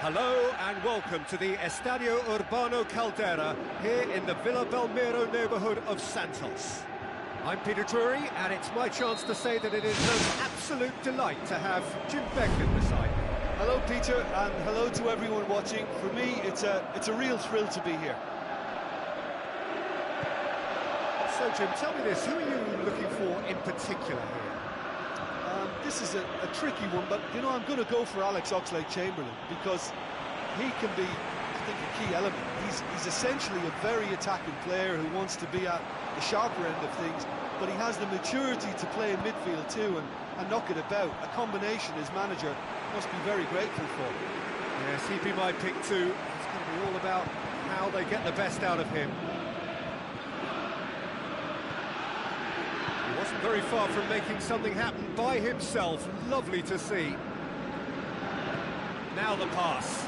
Hello and welcome to the Estadio Urbano Caldera here in the Villa Belmiro neighbourhood of Santos. I'm Peter Drury and it's my chance to say that it is an absolute delight to have Jim Beglin beside me. Hello Peter, and hello to everyone watching. For me, it's a real thrill to be here. So Jim, tell me this, who are you looking for in particular here? This is a tricky one, but you know, I'm going to go for Alex Oxlade-Chamberlain because he can be, I think, a key element. He's essentially a very attacking player who wants to be at the sharper end of things, but he has the maturity to play in midfield too and knock it about. A combination his manager must be very grateful for. Yes, he'd be my pick too. It's going to be all about how they get the best out of him. He wasn't very far from making something happen by himself. Lovely to see. Now the pass.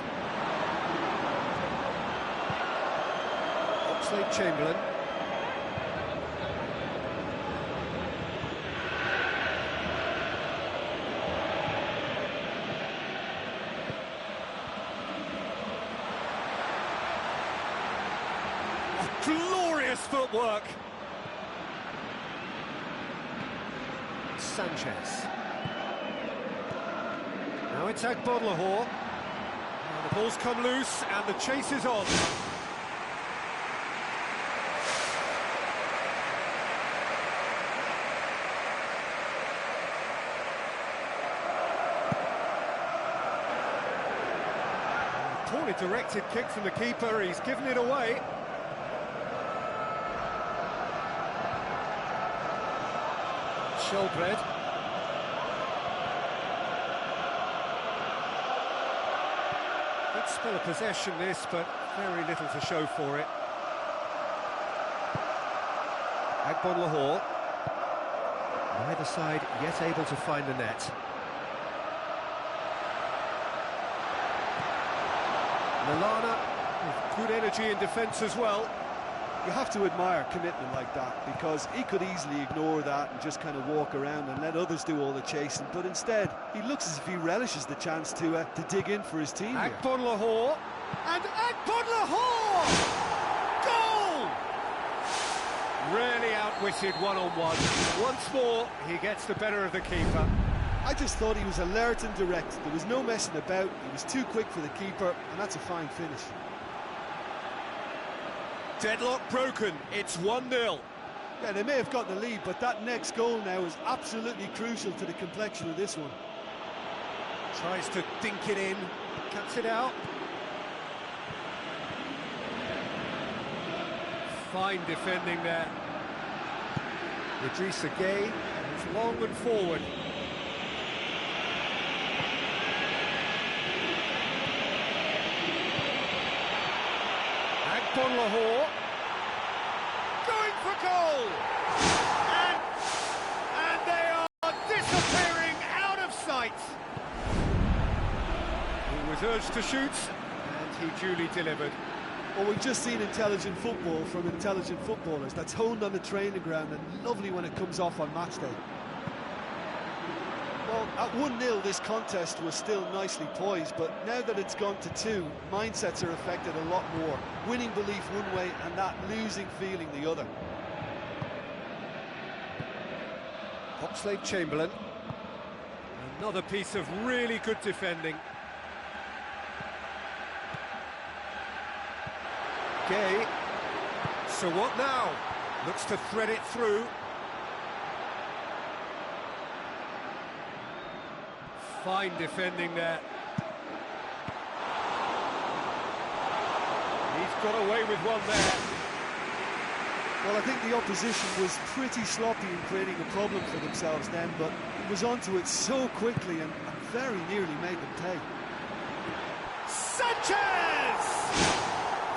Oxlade-Chamberlain. Glorious footwork. Sanchez. Now it's Agbonlahor. Now the ball's come loose and the chase is on. Poorly directed kick from the keeper, he's given it away. Showbread. Good spell of possession this, but very little to show for it. Agbonlahor. Neither side yet able to find the net. Lallana with good energy in defence as well. You have to admire commitment like that, because he could easily ignore that and just kind of walk around and let others do all the chasing, but instead he looks as if he relishes the chance to dig in for his team here. Agbonlahor, and Agbonlahor! Goal! Really outwitted one-on-one. Once more, he gets the better of the keeper. I just thought he was alert and direct. There was no messing about, he was too quick for the keeper, and that's a fine finish. Deadlock broken, it's 1-0. Yeah, they may have got the lead, but that next goal now is absolutely crucial to the complexion of this one. Tries to dink it in, cuts it out. Fine defending there. Idrissa Gueye is long and forward. Agbonlahor going for goal, and they are disappearing out of sight. He was urged to shoot, and he duly delivered. Well, we've just seen intelligent football from intelligent footballers. That's honed on the training ground and lovely when it comes off on match day. Well, at 1-0 this contest was still nicely poised, but now that it's gone to 2, mindsets are affected a lot more. Winning belief one way and that losing feeling the other. Oxlade-Chamberlain. Another piece of really good defending. Gueye. So what now? Looks to thread it through. Fine defending there. He's got away with one there. Well, I think the opposition was pretty sloppy in creating a problem for themselves then, but he was onto it so quickly and very nearly made them pay. Sanchez!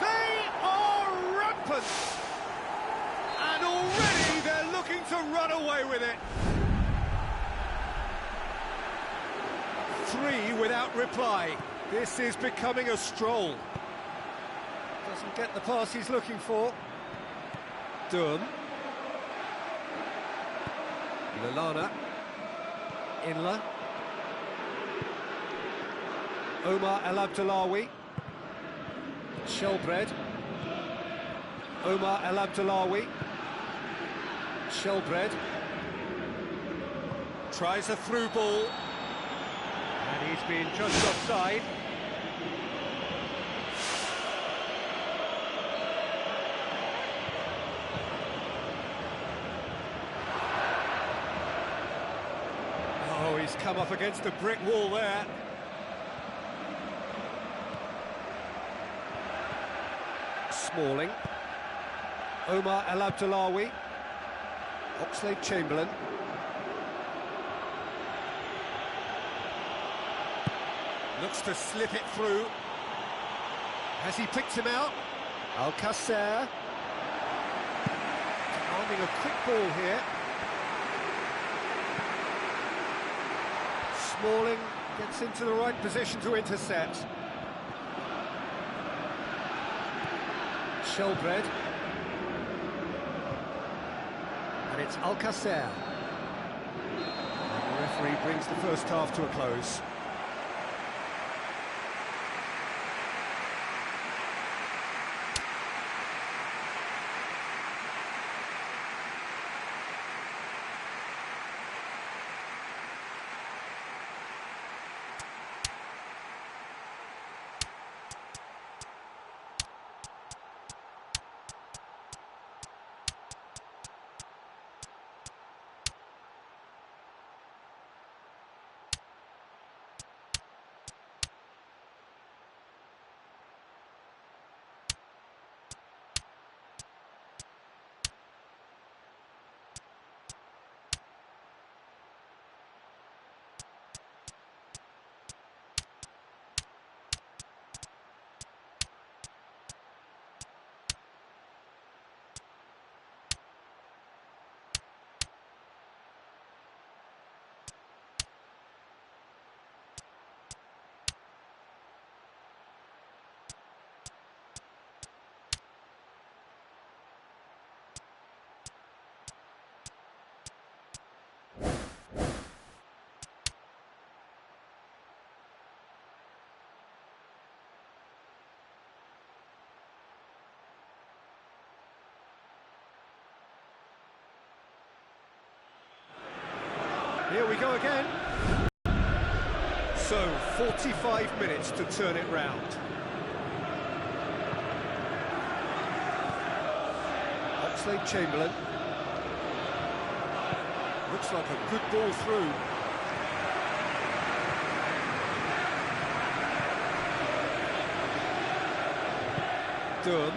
They are rampant! And already they're looking to run away with it. 3 without reply. This is becoming a stroll. Doesn't get the pass he's looking for. Dunn. Lallana. Inler. Omar El Abdullawi. Shelbred. Omar El Abdullawi. Shelbred. Tries a through ball. And he's been judged offside. Oh, he's come up against a brick wall there. Smalling. Omar El Abdullawi. Oxlade-Chamberlain. Looks to slip it through. Has he picked him out? Alcacer. Commanding a quick ball here. Smalling gets into the right position to intercept. Shelbred. And it's Alcacer. And the referee brings the first half to a close. Here we go again. So, 45 minutes to turn it round. Oxlade-Chamberlain. Looks like a good ball through. Dunn.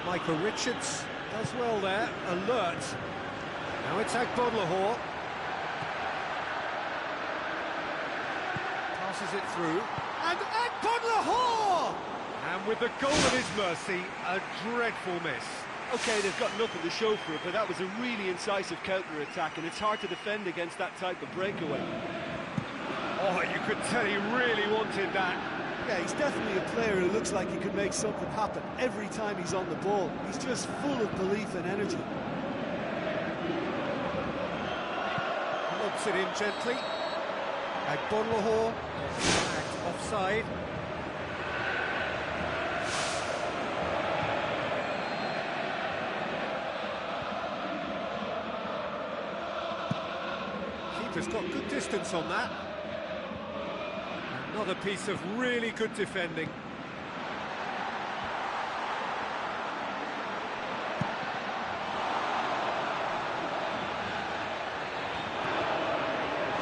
Michael Richards does well there, alert. Now it's Agbodlahor. Passes it through, and Agbodlahor! And with the goal at his mercy, a dreadful miss. OK, they've got nothing to show for it, but that was a really incisive counter-attack, and it's hard to defend against that type of breakaway. Oh, you could tell he really wanted that. Yeah, he's definitely a player who looks like he could make something happen every time he's on the ball. He's just full of belief and energy. Lobs it in gently. Agbodlahor flagged offside. Keeper's got good distance on that. Another piece of really good defending.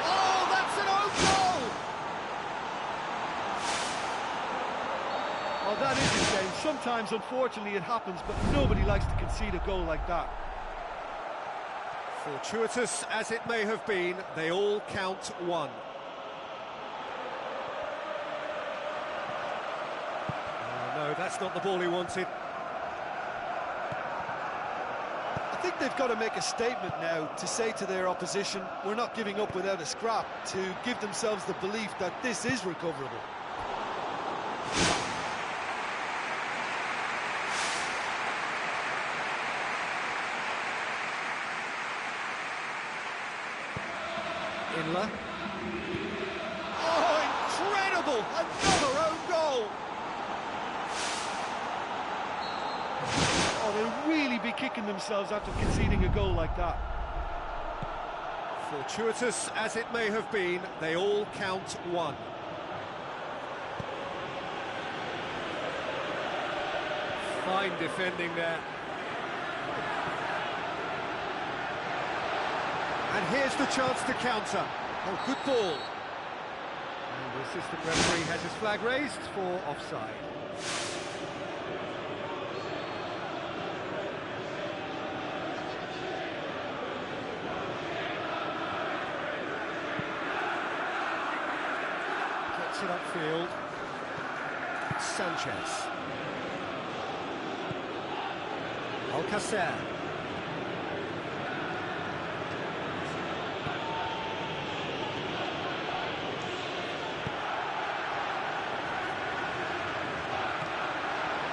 Oh, that's an own goal! Oh, that is a shame. Sometimes, unfortunately, it happens, but nobody likes to concede a goal like that. Fortuitous as it may have been, they all count one. No, that's not the ball he wanted. I think they've got to make a statement now to say to their opposition, we're not giving up without a scrap, to give themselves the belief that this is recoverable. Inler. Oh, incredible! Another own goal! Oh, they'll really be kicking themselves after conceding a goal like that. Fortuitous as it may have been, they all count one. Fine defending there. And here's the chance to counter. Oh, good ball. And the assistant referee has his flag raised for offside. Gets it upfield. Sanchez. Alcacer.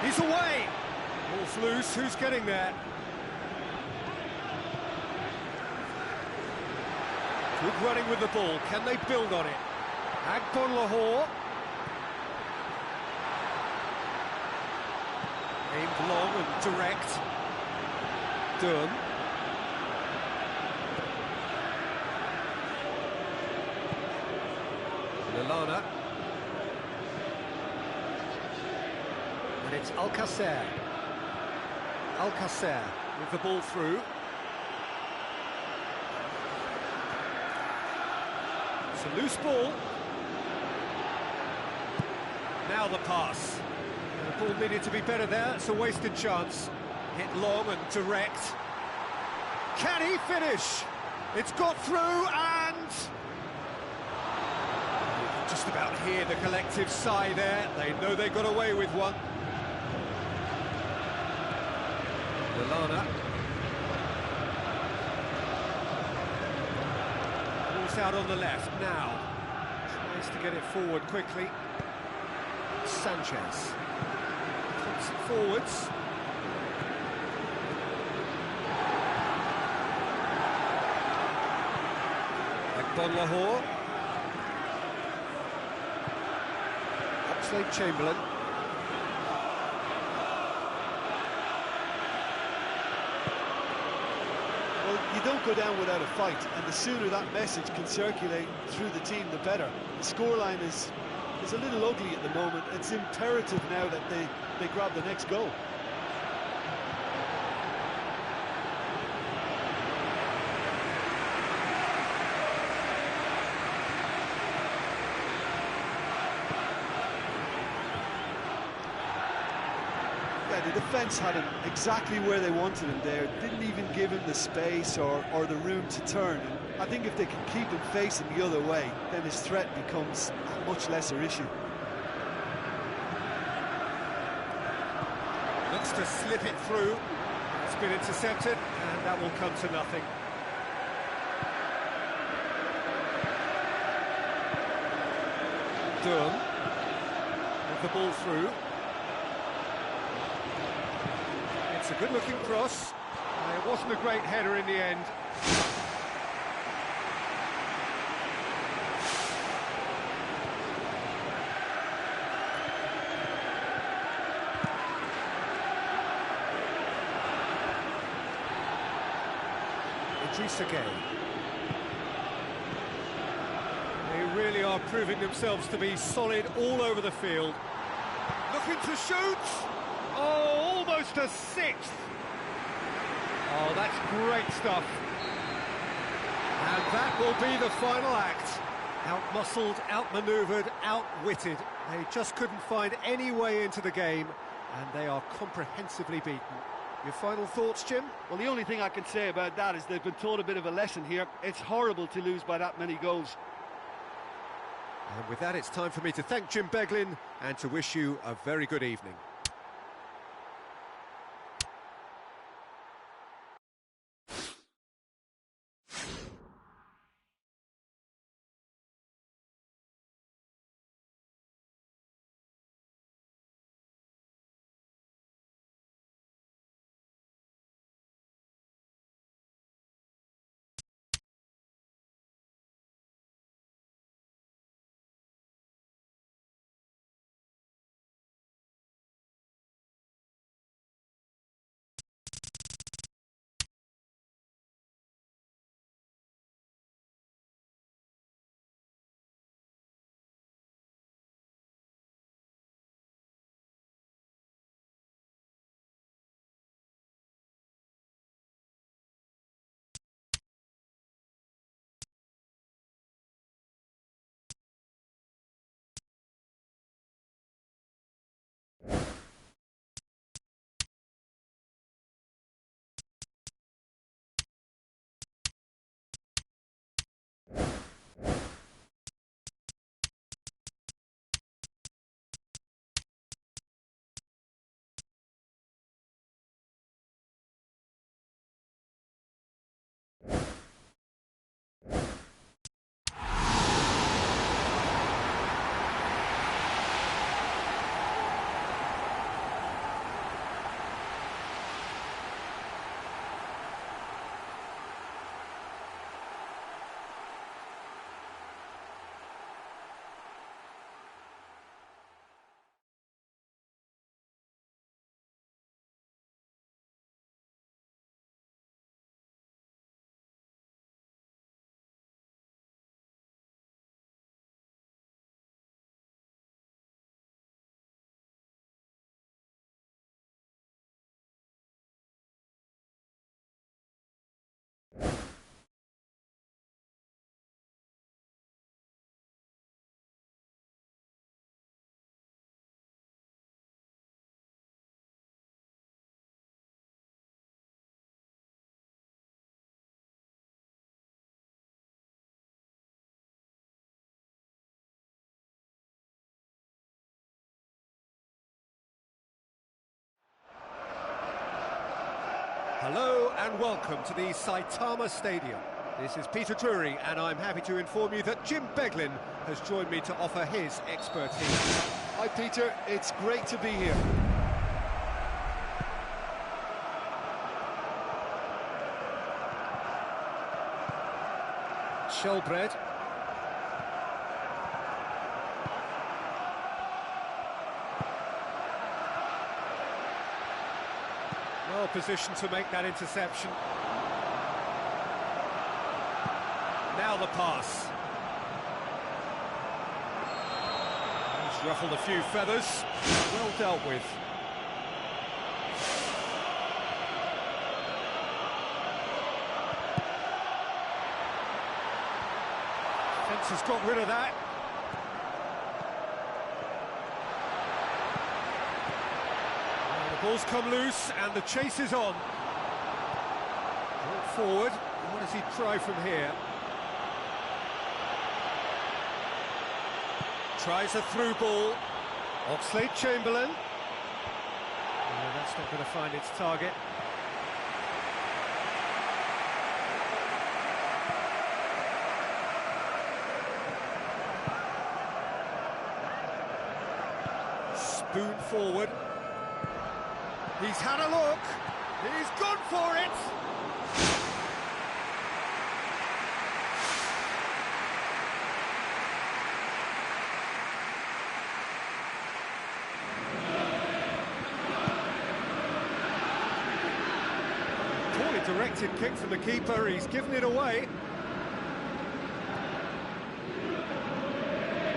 He's away. Ball's loose. Who's getting there? Good running with the ball. Can they build on it? Agbon Lahore. Aimed long and direct. Dunn. Lallana. And it's Alcacer. Alcacer with the ball through. It's a loose ball. Now the pass. The ball needed to be better there. It's a wasted chance. Hit long and direct. Can he finish? It's got through and... Just about hear the collective sigh there. They know they got away with one. Lallana. Ball's out on the left now. Tries to get it forward quickly. Sanchez. Puts it forwards. Agbon Lahore. Chamberlain. Well, you don't go down without a fight, and the sooner that message can circulate through the team, the better. The scoreline is a little ugly at the moment. It's imperative now that they grab the next goal. The defence had him exactly where they wanted him there, didn't even give him the space or the room to turn. And I think if they can keep him facing the other way, then his threat becomes a much lesser issue. Looks to slip it through. It's been intercepted, and that will come to nothing. Dunn with the ball through. It's a good-looking cross. It wasn't a great header in the end. Idrissa Gueye. They really are proving themselves to be solid all over the field. Looking to shoot. Oh, almost a sixth. Oh, that's great stuff. And that will be the final act. Out-muscled, out-manoeuvred, outwitted. They just couldn't find any way into the game, and they are comprehensively beaten. Your final thoughts, Jim? Well, the only thing I can say about that is they've been taught a bit of a lesson here. It's horrible to lose by that many goals. And with that, it's time for me to thank Jim Beglin and to wish you a very good evening. Hello and welcome to the Saitama Stadium. This is Peter Drury and I'm happy to inform you that Jim Beglin has joined me to offer his expertise. Hi Peter, it's great to be here. Shelbred. Well positioned to make that interception. Now the pass. He's ruffled a few feathers. Well dealt with. Fence has got rid of that. The ball's come loose and the chase is on. Brought forward. What does he try from here? Tries a through ball. Oxlade-Chamberlain. No, that's not going to find its target. Spoon forward. He's had a look. He's gone for it. Poorly directed kick from the keeper. He's given it away.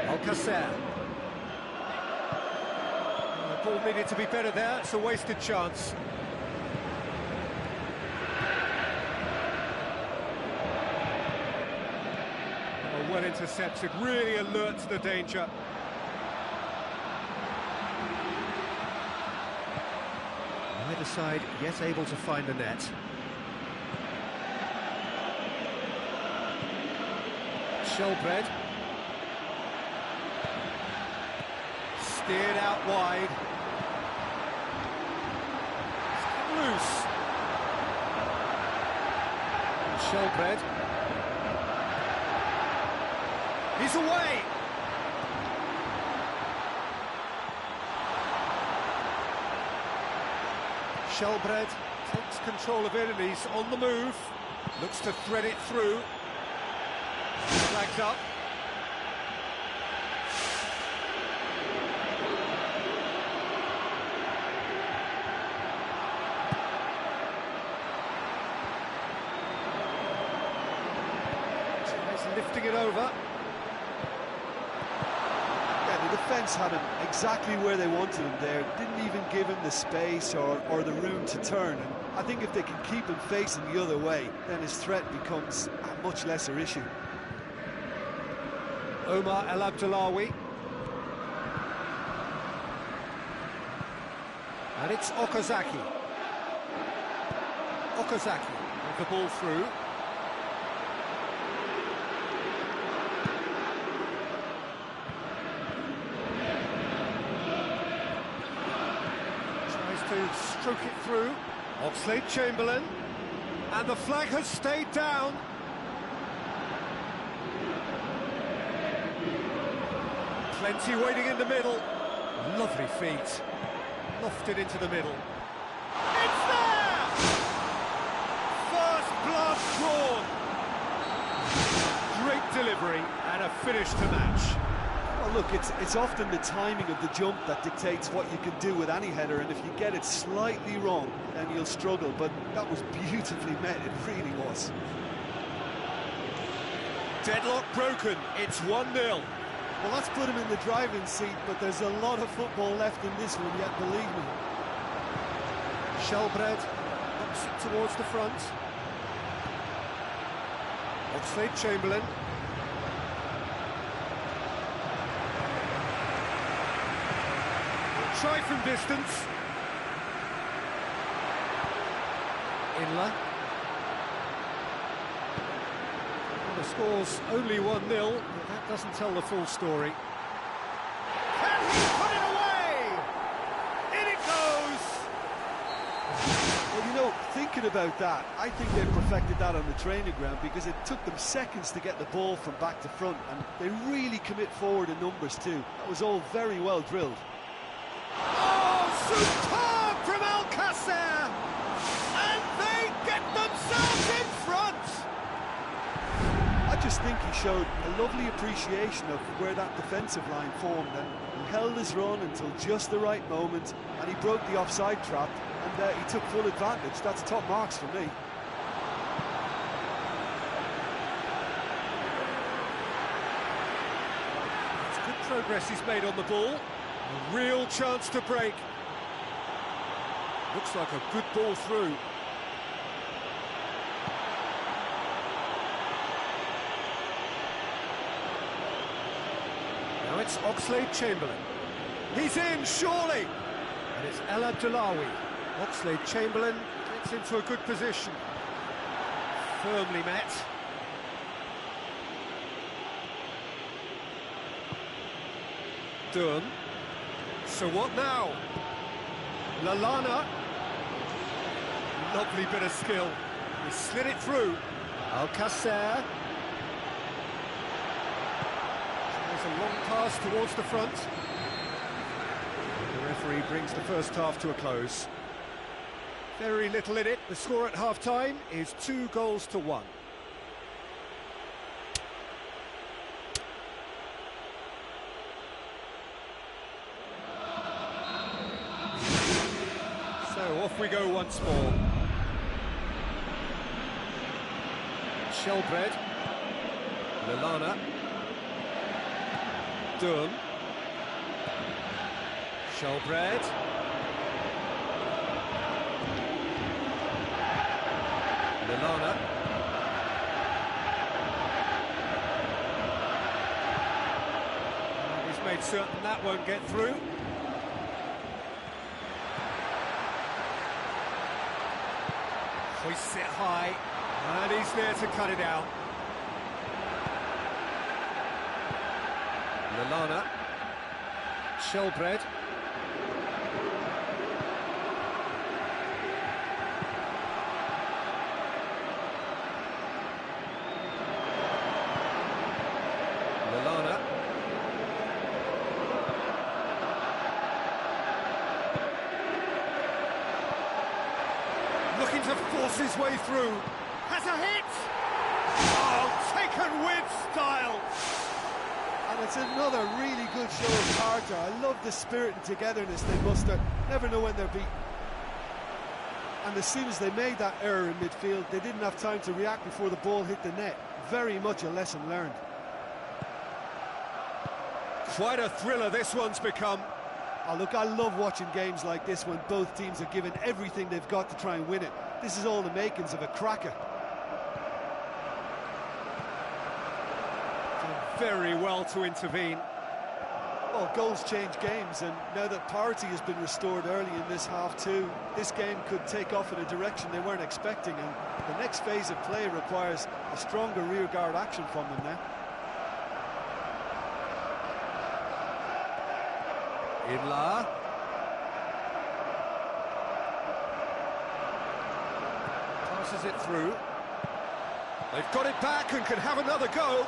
Alcacer. The ball needed to be better there. It's a wasted chance. Oh, well intercepted. Really alert to the danger. Neither side yet able to find the net. Shelbred. Steered out wide. It's loose. Shelbred. He's away. Shelbred takes control of it and he's on the move. Looks to thread it through. Flags up. Tries lifting it over. Yeah, the defence had him exactly where they wanted him there. Didn't even give him the space or the room to turn. And I think if they can keep him facing the other way, then his threat becomes a much lesser issue. Omar El Abdullawi. And it's Okazaki. Okazaki with the ball through. Tries to stroke it through. Oxlade-Chamberlain. And the flag has stayed down. Plenty waiting in the middle. Lovely feet. Lofted into the middle. It's there! First blood drawn. Great delivery and a finish to match. Well, look, it's often the timing of the jump that dictates what you can do with any header, and if you get it slightly wrong, then you'll struggle. But that was beautifully met, it really was. Deadlock broken, it's 1-0. Well, that's put him in the driving seat, but there's a lot of football left in this one yet, believe me. Shelbred looks it towards the front. Oxlade-Chamberlain. Try from distance. Inler. The score's only 1-0, but that doesn't tell the full story. Can he put it away? In it goes! Well, you know, think thinking about that, I think they perfected that on the training ground because it took them seconds to get the ball from back to front, and they really commit forward in numbers too. That was all very well drilled. Oh, superb from Alcacer! And they get themselves in front! I just think he showed a lovely appreciation of where that defensive line formed, and he held his run until just the right moment, and he broke the offside trap, and he took full advantage. That's top marks for me. It's good progress he's made on the ball. A real chance to break. Looks like a good ball through. Now it's Oxlade-Chamberlain. He's in, surely! And it's El Abdullawi. Oxlade-Chamberlain gets into a good position. Firmly met. Durham. So what now? Lallana. Lovely bit of skill. He slid it through. Alcacer. There's a long pass towards the front. The referee brings the first half to a close. Very little in it. The score at half-time is 2-1. So off we go once more. Shelbred. Lallana. Durham. Shelbred. Lallana. He's made certain that won't get through. Hoists it high, and he's there to cut it out. Lallana. Shelbred. Lallana. Looking to force his way through. Has a hit! Oh, taken with style! And it's another really good show of character. I love the spirit and togetherness they muster. Never know when they're beaten. And as soon as they made that error in midfield, they didn't have time to react before the ball hit the net. Very much a lesson learned. Quite a thriller this one's become. Oh, look, I love watching games like this when both teams are given everything they've got to try and win it. This is all the makings of a cracker. Done very well to intervene. Well, goals change games, and now that parity has been restored early in this half too, this game could take off in a direction they weren't expecting, and the next phase of play requires a stronger rearguard action from them now. Inla. Passes it through. They've got it back and can have another go.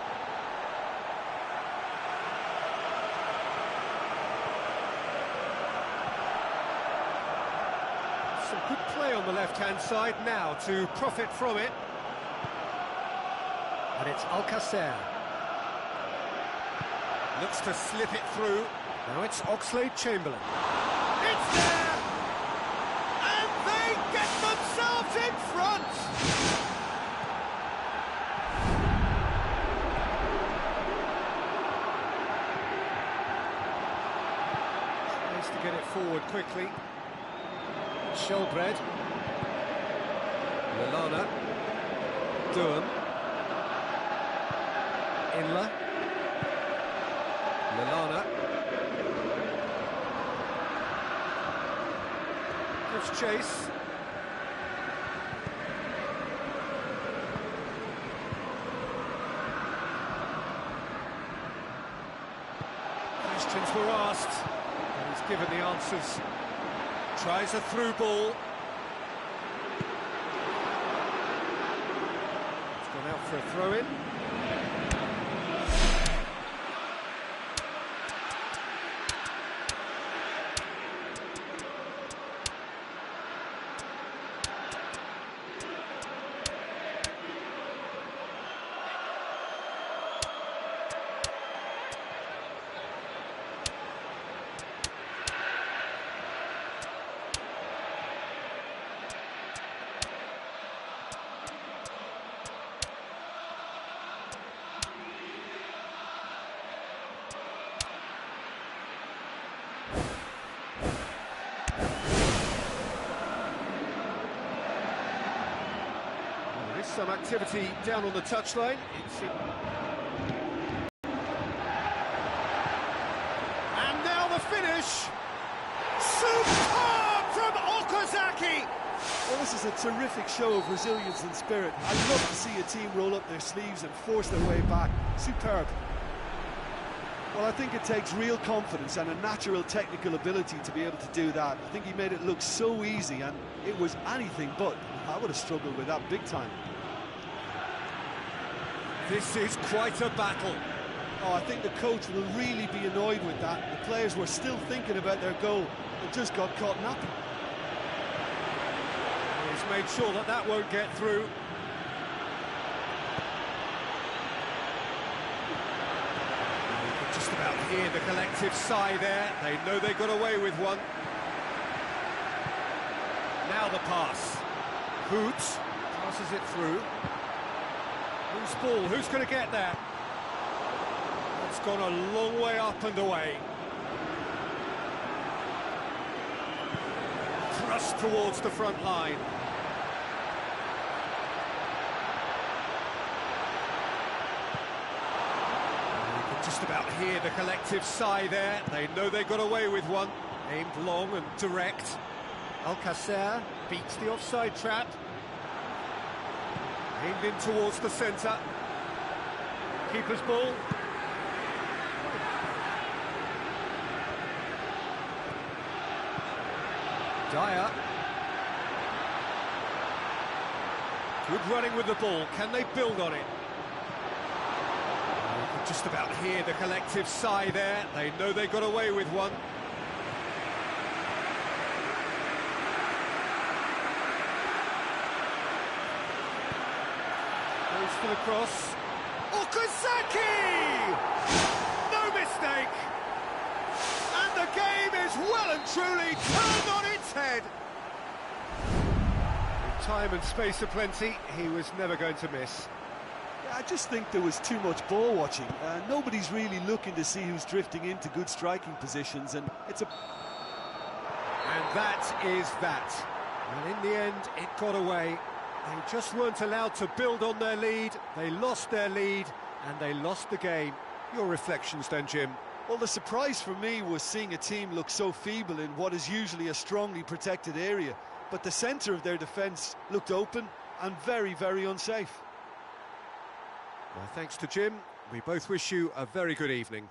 Some good play on the left-hand side now to profit from it. And it's Alcacer. Looks to slip it through. Now it's Oxlade-Chamberlain. It's there! And they get themselves in front! Tries to get it forward quickly. Shelbred. Lallana. Durham. Inla. Lallana. Gives chase. Questions were asked, and he's given the answers. Tries a through ball. for a throw-in. Some activity down on the touchline. And now the finish. Superb from Okazaki. Well, this is a terrific show of resilience and spirit. I'd love to see a team roll up their sleeves and force their way back. Superb. Well, I think it takes real confidence and a natural technical ability to be able to do that. I think he made it look so easy, and it was anything but. I would have struggled with that big time. This is quite a battle. Oh, I think the coach will really be annoyed with that. The players were still thinking about their goal. It just got caught napping. He's made sure that that won't get through. You can just about hear the collective sigh there. They know they got away with one. Now the pass. Hoots passes it through. Whose ball? Who's going to get there? It's gone a long way up and away. Thrust towards the front line. You can just about hear the collective sigh there. They know they got away with one. Aimed long and direct. Alcacer beats the offside trap. Aimed in towards the centre. Keeper's ball. Dyer. Good running with the ball. Can they build on it? You can just about hear the collective sigh there. They know they got away with one. For the cross. Okazaki! No mistake! And the game is well and truly turned on its head. With time and space aplenty, he was never going to miss. I just think there was too much ball watching. Nobody's really looking to see who's drifting into good striking positions, and it's a... And that is that. And in the end, it got away. They just weren't allowed to build on their lead. They lost their lead, and they lost the game. Your reflections then, Jim? Well, the surprise for me was seeing a team look so feeble in what is usually a strongly protected area. But the centre of their defence looked open and very, very unsafe. Well, thanks to Jim. We both wish you a very good evening.